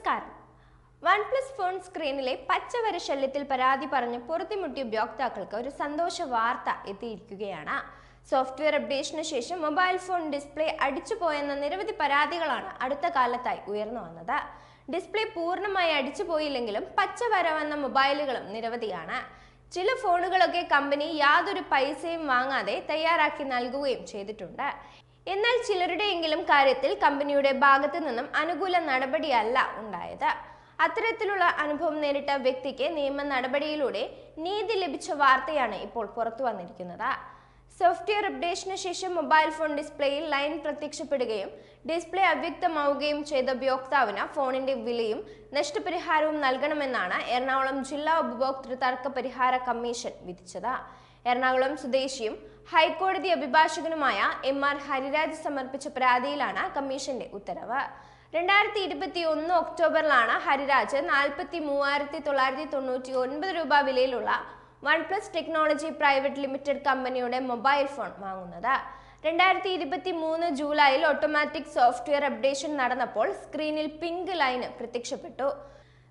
നമസ്കാരം. OnePlus phone സ്ക്രീനിലെ പച്ചവര ശല്യത്തിൽ പരാതി പറഞ്ഞ് പൊറുതിമുട്ടിയ ഉപയോക്താക്കൾക്ക് ഒരു സന്തോഷ വാർത്ത എത്തിയിരിക്കുകയാണ്. സോഫ്റ്റ്വെയർ അപ്ഡേഷന് ശേഷം മൊബൈൽ ഫോൺ ഡിസ്പ്ലേ അടിച്ചുപോയെന്ന നിരവധി പരാതികളാണ് അടുത്ത കാലത്തായി ഉയർന്നു വന്നത്. ഡിസ്പ്ലേ പൂർണ്ണമായി അടിച്ചുപോയില്ലെങ്കിലും പച്ചവര വന്ന മൊബൈലുകളും നിരവധിയാണ്. ചില ഫോണുകളൊക്കെ കമ്പനി യാതൊരു പൈസയും വാങ്ങാതെ തയ്യാറാക്കി നൽകുകയും ചെയ്തിട്ടുണ്ട്. എന്നാൽ ചിലരുടെയെങ്കിലും കാര്യത്തിൽ കമ്പനിയുടെ ഭാഗത്തു നിന്നും അനുകൂല നടപടിയല്ല ഉണ്ടായത്. അത്തരത്തിലുള്ള അനുഭവം നേരിട്ട വ്യക്തിക്ക് നിയമ നടപടിയിലൂടെ നീതി ലഭിച്ച വാർത്തയാണ് ഇപ്പോൾ പുറത്തു വന്നിരിക്കുന്നത്. സോഫ്റ്റ്വെയർ അപ്ഡേഷന് ശേഷം മൊബൈൽ ഫോൺ ഡിസ്പ്ലേയിൽ ലൈൻ പ്രത്യക്ഷപ്പെടുകയും ഡിസ്പ്ലേ അവ്യക്തമാവുകയും ചെയ്ത ഉപയോക്താവിന് ഫോണിന്റെ വിലയും നഷ്ടപരിഹാരവും നൽകണമെന്നാണ് എറണാകുളം ജില്ലാ ഉപഭോക്തൃ തർക്ക പരിഹാര കമ്മീഷൻ വിധിച്ചത്. എറണാകുളം സ്വദേശിയും ഹൈക്കോടതി അഭിഭാഷകനുമായ MR ഹരിരാജ് സമർപ്പിച്ച പരാതിയിലാണ് കമ്മീഷന്റെ ഉത്തരവ്. 2021 ഒക്ടോബറിലാണ് ഹരിരാജ് 43,999 രൂപ വിലയിലുള്ള OnePlus ടെക്നോളജി പ്രൈവറ്റ് ലിമിറ്റഡ് കമ്പനിയുടെ മൊബൈൽ ഫോൺ വാങ്ങുന്നത്. 2023 ജൂലൈയിൽ ഓട്ടോമാറ്റിക് സോഫ്റ്റ്വെയർ അപ്ഡേഷൻ നടന്നപ്പോൾ സ്ക്രീനിൽ പിങ്ക് ലൈന് പ്രത്യക്ഷപ്പെട്ടു.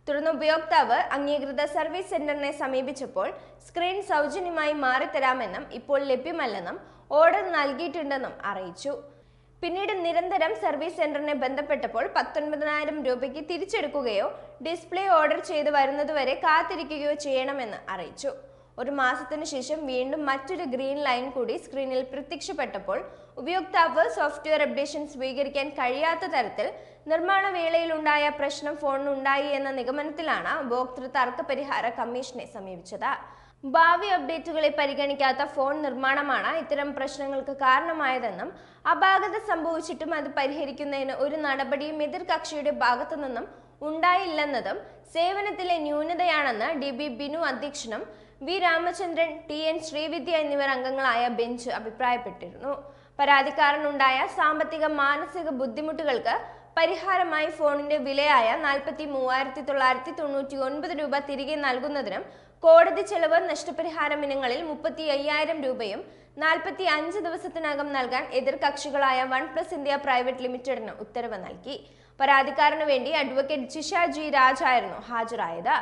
തുടർന്ന് ഉപയോക്താവ് അംഗീകൃത സർവീസ് സെന്ററിനെ സമീപിച്ചപ്പോൾ സ്ക്രീൻ സൗജന്യമായി മാറിത്തരാമെന്നും ഇപ്പോൾ ലഭ്യമല്ലെന്നും ഓർഡർ നൽകിയിട്ടുണ്ടെന്നും അറിയിച്ചു. പിന്നീട് നിരന്തരം സർവീസ് സെന്ററിനെ ബന്ധപ്പെട്ടപ്പോൾ 19,000 രൂപയ്ക്ക് തിരിച്ചെടുക്കുകയോ ഡിസ്പ്ലേ ഓർഡർ ചെയ്ത് വരുന്നതുവരെ കാത്തിരിക്കുകയോ ചെയ്യണമെന്ന് അറിയിച്ചു. ഒരു മാസത്തിനു ശേഷം വീണ്ടും മറ്റൊരു ഗ്രീൻ ലൈൻ കൂടി സ്ക്രീനിൽ പ്രത്യക്ഷപ്പെട്ടപ്പോൾ ഉപയോക്താവ് സോഫ്റ്റ്വെയർ അപ്ഡേഷൻ സ്വീകരിക്കാൻ കഴിയാത്ത തരത്തിൽ നിർമ്മാണ വേളയിലുണ്ടായ പ്രശ്നം ഫോണിനുണ്ടായി എന്ന നിഗമനത്തിലാണ് ഉപഭോക്തൃ തർക്ക പരിഹാര കമ്മീഷനെ സമീപിച്ചത്. ഭാവി അപ്ഡേറ്റുകളെ പരിഗണിക്കാത്ത ഫോൺ നിർമ്മാണമാണ് ഇത്തരം പ്രശ്നങ്ങൾക്ക് കാരണമായതെന്നും അപാകത സംഭവിച്ചിട്ടും അത് പരിഹരിക്കുന്നതിന് ഒരു നടപടിയും എതിർകക്ഷിയുടെ ഭാഗത്തു നിന്നും ഉണ്ടായില്ലെന്നതും സേവനത്തിലെ ന്യൂനതയാണെന്ന് DB ബിനു അധ്യക്ഷനും V രാമചന്ദ്രൻ, TN ശ്രീവിദ്യ എന്നിവർ അംഗങ്ങളായ ബെഞ്ച് അഭിപ്രായപ്പെട്ടിരുന്നു. പരാതിക്കാരനുണ്ടായ സാമ്പത്തിക മാനസിക ബുദ്ധിമുട്ടുകൾക്ക് പരിഹാരമായി ഫോണിന്റെ വിലയായ 43,999 രൂപ തിരികെ നൽകുന്നതിനും കോടതി ചെലവ് നഷ്ടപരിഹാരം ഇനങ്ങളിൽ 35,000 രൂപയും 45 ദിവസത്തിനകം നൽകാൻ എതിർകക്ഷികളായ OnePlus ഇന്ത്യ പ്രൈവറ്റ് ലിമിറ്റഡിന് ഉത്തരവ് നൽകി. പരാതിക്കാരന് വേണ്ടി അഡ്വക്കേറ്റ് ജിഷ G രാജ് ആയിരുന്നു ഹാജരായത്.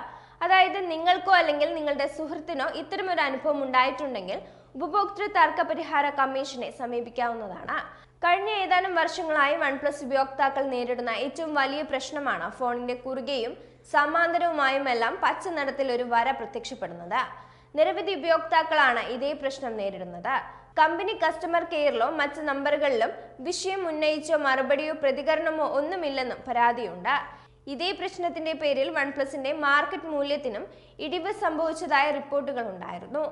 അതായത് നിങ്ങൾക്കോ അല്ലെങ്കിൽ നിങ്ങളുടെ സുഹൃത്തിനോ ഇത്തരമൊരു അനുഭവം ഉണ്ടായിട്ടുണ്ടെങ്കിൽ ഉപഭോക്തൃ തർക്ക പരിഹാര കമ്മീഷനെ സമീപിക്കാവുന്നതാണ്. കഴിഞ്ഞ ഏതാനും വർഷങ്ങളായി OnePlus ഉപയോക്താക്കൾ നേരിടുന്ന ഏറ്റവും വലിയ പ്രശ്നമാണ് ഫോണിന്റെ കുറുകെയും സമാന്തരവുമായുമെല്ലാം പച്ച നിറത്തിൽ ഒരു വര പ്രത്യക്ഷപ്പെടുന്നത്. നിരവധി ഉപയോക്താക്കളാണ് ഇതേ പ്രശ്നം നേരിടുന്നത്. കമ്പനി കസ്റ്റമർ കെയറിലോ മറ്റ് നമ്പറുകളിലും വിഷയം ഉന്നയിച്ചോ മറുപടിയോ പ്രതികരണമോ ഒന്നുമില്ലെന്നും പരാതിയുണ്ട്. ഇതേ പ്രശ്നത്തിന്റെ പേരിൽ OnePlusന്റെ മാർക്കറ്റ് മൂല്യത്തിനും ഇടിവ് സംഭവിച്ചതായ റിപ്പോർട്ടുകൾ ഉണ്ടായിരുന്നു.